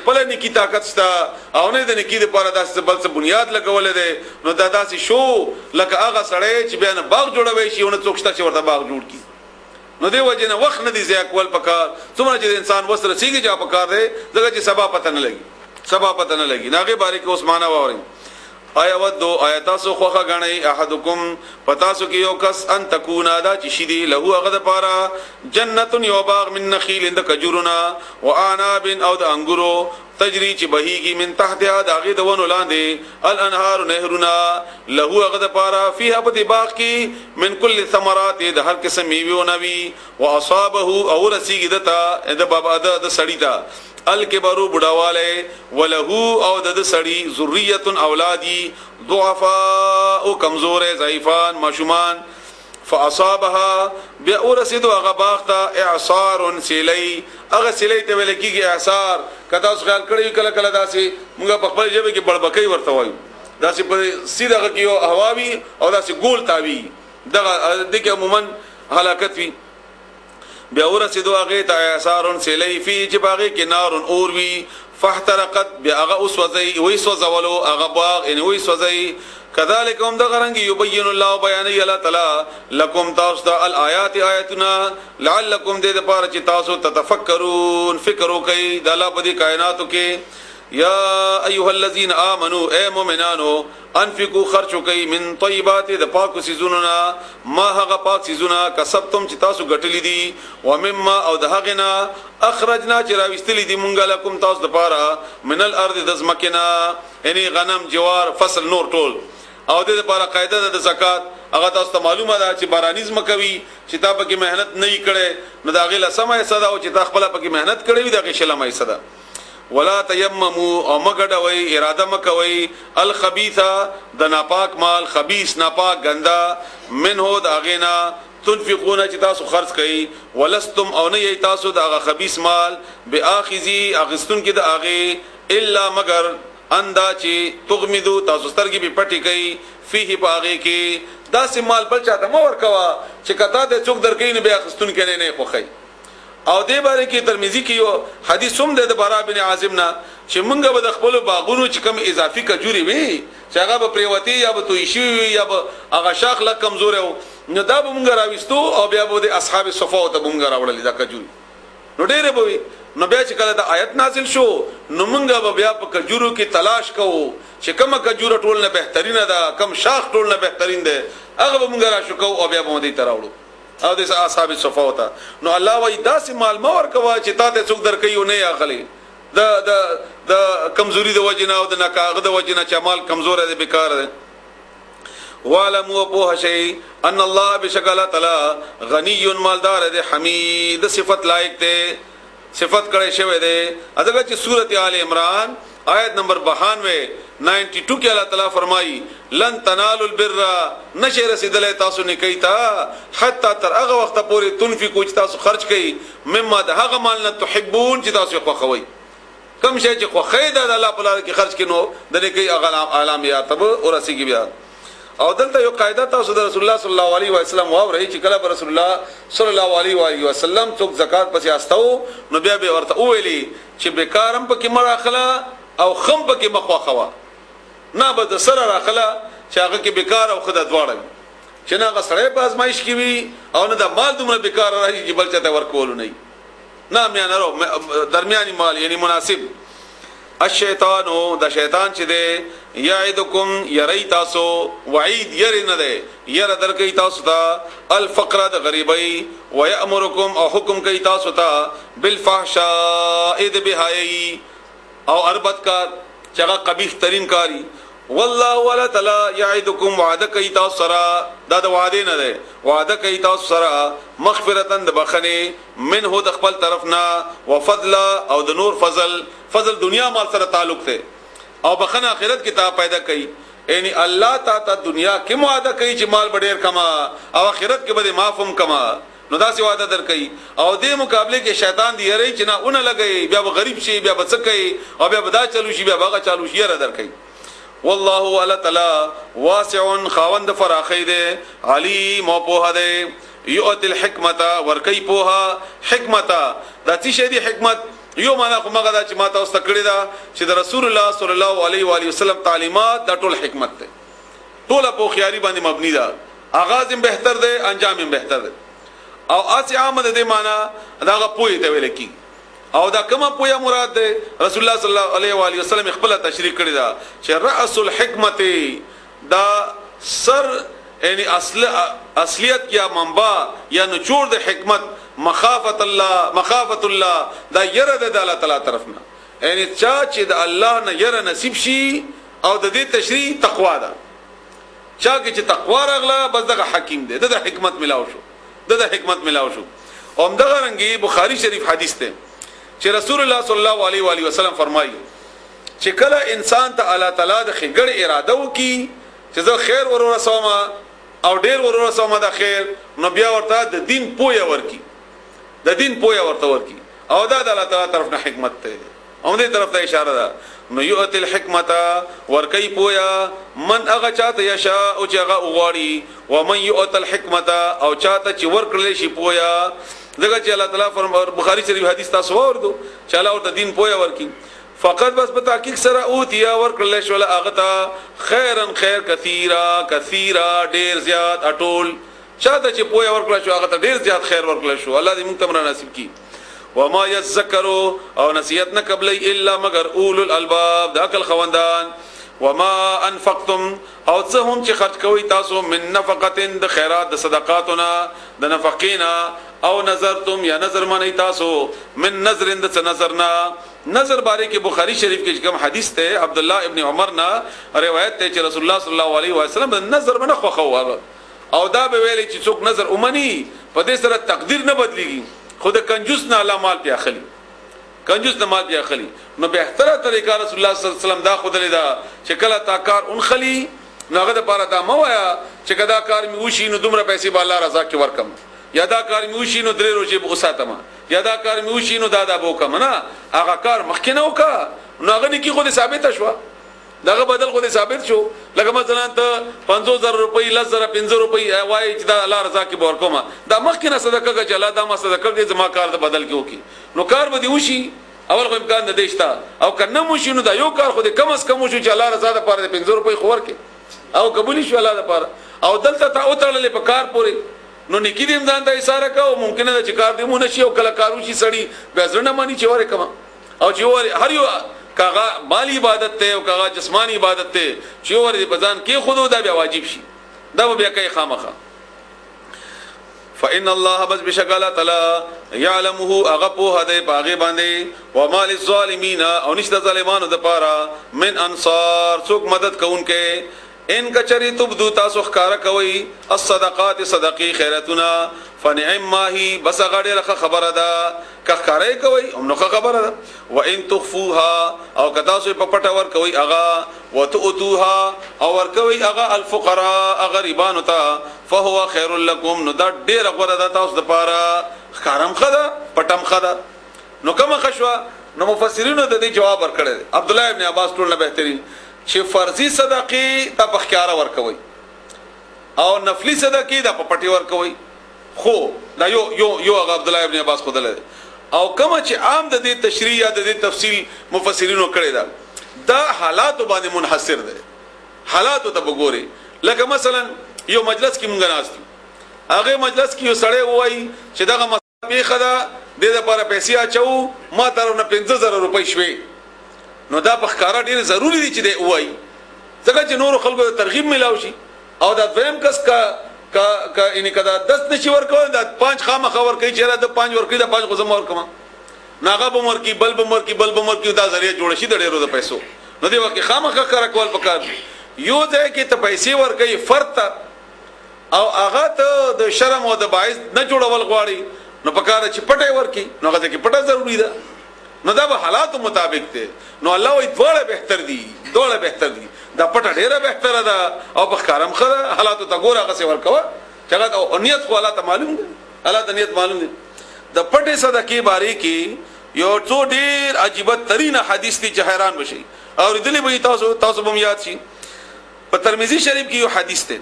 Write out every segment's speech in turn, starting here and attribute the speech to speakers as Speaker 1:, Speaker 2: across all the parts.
Speaker 1: خپل نیکی طاقت ستا او نه د نیکی لپاره داسې بل څه بنیاد لګول دي نو دا داسې شو لکه هغه سړی چې بیا نه باغ جوړوي شي او نه څوک شته چې ورته باغ جوړ کی نو دی وجه نه وخت نه دی ضایع کول پکار څومره چې انسان وسره سیږي چې پکار دی دغه چې سبا پته نه لګي ناغه باره کې عثمانه ووري آیا ودو آیا تاسو خوخه غنئ احدکم پتاسو کې یو کس ان تکونا دا چې شیدی له هغه د پاره جنت یو باغ من نخیل اند کجورنا واناب او د انګورو تجری چې بهیږي من تحتها داغه د ونو لاندې الانهار نهرنا له هغه د پاره فيها په باغ کې من کل ثمرات د هر قسم میوه او نوی واصابه او رسیږي دته د بابا د سړی تا الکبرو بډاواله ولهو او د سړی ذریه اولادی ضعفاء او کمزور ضعیفان مشومان فاصابها بأورسد غباختا اعصار سیلی اغه سیلی ته ویل کیږي اعصار کدا اوس خیال کړی کله کله داسې موږ په خپل ژبه کې بړبکۍ ورته وایو داسې په سیده کې یو هواوی او داسې ګول تاوی دغه دغه عموما هلاکت وی بیا ورسېدو هغه ته اعصار سیلی فی جباغه کې نار اور وی فاحترقت بیا هغه اوس وی سوزولو هغه باغ ان وی سوزي كذلك هم دغرنګ يبين الله بيان الله تعالی لكم تاسو الآيات آیاتنا لعلكم دې لپاره چې تاسو تتفکرون فکر وکئ د الله په دې کائناتو کې یا ایها الذين امنوا اي مؤمنانو انفقوا خرج وکئ من طيبات د پاکو سيزوننا ما هغه پاک سيزونه کسبتم چې تاسو ګټلې دي ومما او د هغنا اخرجنا چې راوستلې دي مونږه لكم تاسو لپاره من الارض د زمکنا یعنی غنم جوار فصل نور ټول او د لپاره قاعده د زکات هغه تاسو ته معلومه ده چې بارانیزم کوي چې تا پکې مهنت نه کړي نو دا غیله سمه صدا او چې تا خپل پکې مهنت کړي وي دا کې شلمه صدا ولا تیمموا او مګډوي اراده مکوي الخبيثه د ناپاک مال خبيث ناپاک غندا منه د اغینا تنفقون چې تاسو خرج کړئ ولستم او نه تاسو د هغه خبيث مال باخذي اغستون کې د اغه الا مگر اندا چې تغمدو تاسو سترګې په پټي کوي فيه باغې کې داسې مال بل چاته مو ورکوا چې کته د څوک درکې نه بیا خستون کې نه خوخی او دې باره کې ترمذی کې یو حدیث هم د برا بن عازم نه چې مونږ به د خپل باغونو چې کم اضافي کجوري وي چې هغه به پریوتی یا به توي شي یا به هغه شاخ لا کمزور او نو دا به مونږ راوستو او بیا به د اصحاب صفه ته مونږ راوړل دا کجوري نو ډېر به وي نو بیا چې کله د آیت نازل شو نو مونږ به بیا په کجورو کې تلاش کوو چې کومه کجوره ټول نه بهترینه ده کم شاخ ټول نه بهترین ده هغه به مونږ را شو کوو او بیا به مونږ ته راوړو او د اصحاب صفه وتا نو الله وای داسې مال مور کوا چې تا ته څوک درکې نه یا غلي د کمزوري د وجنه او د ناکاغه د وجنه چې مال کمزور دی بیکار دی وعلموا بوه شيء ان الله بشکل تعالی غنی مالدار دی حمید صفت لایق دی صفت کړي شوی دی اذن چې سورته آل عمران آیت نمبر 92 کې الله تعالی فرمایي لن تنالوا البر نشر رسیدل تاسو نه کوي تا حتا تر هغه وخت پورې تنفقوا چې تاسو خرج کړئ مما ده هغه مال نه تحبون چې تاسو خوښوي کم شي چې خوښي ده الله په لار کې خرج کینو د نه کوي علامات تب ورسیږي بیا او دلته یو قاعده تاسو د رسول الله صلی الله علیه و سلم واورئ چې کله رسول الله صلی الله علیه و سلم څوک زکات پسې استاو نو بیا به ورته ویلي چې بیکارم پکې مراخله او خم پکې مخواخوا نه به د سره راخله چې هغه کې بیکار او خدای دواړه چې نه هغه سړی په ازمایش کې وي او نه د مال دومره بیکار راځي چې بل چاته ورکول نه نه میانه درمیاني مال یعنی مناسب الشیطانو د شیطان چې دی یعدکم یری تاسو وعید یری نه دی یره درکې تاسو ته الفقر د غریبی ويامرکم او حکم کوي تاسو ته بالفحشاء بهایي او اربت کا چغه قبیح ترین کاری والله ولا تعالی یعدکم وعده کوي تاسو سره دا د وعده نه دی وعده کوي تاسو سره مغفرتن د بخنه منه د خپل طرفنا وفضل او د نور فضل دنیا مال سره تعلق دی او بخنه آخرت کې تا پیدا کوي یعنی الله تا دنیا کې وعده کوي چې مال ډېر کما او آخرت کې به معافم کما نو دا سی وعده درکې او دې مقابله کې شیطان دی یری چې نه اون لګي بیا غریب شي بیا بڅکې او بیا بدا چلو شي بیا باغ چالو شي را درکې والله ولا تعالی واسع خاوند فراخی دے علیم او په دے یؤت الحکمت ورکی پوها حکمت د تی شی دی حکمت یو معنا خو مګه دا چې ما تاسو تکړه دا چې د رسول الله صلی الله علیه و علیه وسلم تعلیمات د ټول حکمت ته ټول په خياري باندې مبني ده آغاز هم بهتر ده انجام هم بهتر ده او اسی عامه ده معنا دا پوي ته ویل کی او دا کومه پویا مراد ده رسول الله صلی الله علیه و علیه وسلم خپل تشریح کړی دا چې رأس الحکمت دا سر یعنی اصلیت یا منبع یا نچوړ د حکمت مخافت الله دا ير د الله تعالی طرفنا یعنی چا چې د الله نه ير نصیب شي او د دې تشریح تقوا ده چا کې چې تقوا راغله بس دغه حکیم دی د حکمت ملاو شو او دغه رنګي بخاری شریف حدیث ته چې رسول الله صلی الله علیه و علیه وسلم فرمایي چې کله انسان ته الله تعالی د خیر اراده وکي چې زه خیر ورسوم او ډیر ورسوم د خیر نو بیا ورته د دین پویا ورکی او دا د الله تعالی طرف نه حکمت ته او دې طرف ته اشاره ده نو یؤت الحکمت ورکی پویا من هغه چاته یشا او چې هغه وغواړي و من یؤت الحکمت او چاته چې ورکړل شي پویا دغه چې الله تعالی فرمایي بخاری شریف حدیث تاسو ورته چې الله ورته دین پویا ورکی فقط بس په تحقیق سره اوتیا ورکړل شو هغه خیرن خیر کثیرا ډیر زیات اټول چاته چې پویا ورکړل شو هغه ډیر زیات خیر ورکړل شو الله دې موږ ته نصیب کړي وما يذكروا او نصیحت نه قبلې الا مگر اول الالباب د عقل خوندان وما انفقتم او څه هم چې خرج کوي تاسو من نفقه د خیرات د صدقاتنا د نفقینا او نظرتم یا نظر منی تاسو من نظر د نظرنا نظر باره کې بخاری شریف کې کوم حدیث ته عبد الله ابن عمر نا روایت ته چې رسول الله صلی الله علیه وسلم نظر منه خو او دا به ویلي چې څوک نظر اومني په دې سره تقدیر نه بدليږي خود کنجوس نه الله مال پی اخلي نو به احتره طریقه رسول الله صلی الله علیه وسلم دا خود لیدا چې کله تا کار اونخلی نوغه د پاره دا موایا چې کدا کار می وشي نو دومره پیسې به الله رضا کې ورکم یا دا کار می وشي نو درې روزې به وساتم یا دا کار می وشي نو دا به وکم نه هغه کار مخکې نه وکا نو هغه کی خود ثابت شو دغه بدل خو دې ثابت شو لکه مثلا ته 50000 روپۍ 10000 روپۍ وای چې دا الله رضا کې ورکوما دا مخکې نه صدقه کې چلا دا ما صدقه کې زما کار د بدل کې وکي نو کار به دی وشي اول خو امکان نه دیشتا او کنه مو شي نو دا یو کار خو دې کم از کم شو چې الله رضا د پاره 500 روپۍ خور کې او قبول شي الله د پاره او دلته تا او تړلې په کار پوري نو نکی دې امدان ته اشاره کا او ممکن ده چې کار دې مونږ شي او کله کارو شي سړی به ځنه مانی چې وره کما او چې وره هر یو کاغه مالی عبادت ته او کاغه جسمانی عبادت ته چې ور دې بزان کې خودو دا بیا واجب شي دا بیا کوي خامخه فإن الله بس بشکل تعالی يعلمه اغفو هده باغي باندې ومال الظالمین او نشته ظالمانو د پاره من انصار څوک مدد کوونکې ان کچری تبدو تاسو ښکارا کوي الصدقات صدقي خیرتنا فنعم ما هي بس غړي خبره ده که ښکارای کوي هم نو خبره ده و ان تخفوها او کدا سو په پټه ور کوي اغا وتؤتوها او ور کوي اغا الفقراء غریبانو ته فهو خير لكم نو دا ډیر غوړه ده تاسو د پاره ښکارم خدا پټم خدا نو کوم خشوا نو مفسرینو د دې جواب ورکړي عبد الله ابن عباس ټول نه بهترین چې فرضي صدقې ته په ښکارا ور کوي او نفلي صدقې د په پټي ور کوي خو دا یو عبد الله ابن عباس خود له او کوم چې عام د دې تشریح یا د دې تفصیل مفسرینو کړی دا حالات باندې منحصر ده حالات ته وګوري لکه مثلا یو مجلس کې مونږ ناستو هغه مجلس کې یو سړی وایي چې دغه مسابقه خدا د دې لپاره پیسې اچو ما ترونه 15000 روپۍ شوي نو دا په ښکارا ډیر ضروری دي چې دی وایي ځکه چې نور خلکو ته ترغیب ملاوي شي او دا دویم کس کا ان کدا 10 نشي ورکول دا 5 خامخ ور کوي چې را د 5 ور کوي دا 5 غزم ور کما ناغه بمر کی بل بمر کی دا ذریعہ جوړ شي د ډیرو د پیسو نو دی وکي خامخ کار کول پکار یو ځای کې ته پیسې ور کوي فرت او هغه ته د شرم او د باعث نه جوړول غواړي نو پکار چې پټه ور کوي نو هغه کې پټه ضروری ده نو دا به حالات مطابق ته نو الله وي دوړه بهتر دي دا پټه ډیره بهتره ده او په کارم خره حالات ته ګوره هغه څه ورکوه چې هغه نیت خو الله ته معلوم ده الله ته نیت معلوم ده د پټه صدقې باره کې یو څو ډیر عجیب ترين حدیث دي چې حیران بشي او دلی به تاسو به یاد شي په ترمذی شریف کې یو حدیث ده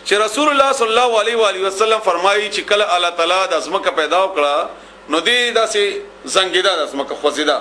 Speaker 1: چې رسول الله صلی الله علیه و علیه وسلم فرمایي چې کله الله تعالی د ازمکه پیدا وکړه نو دې داسې زنګیدا داس مکه خوځیدا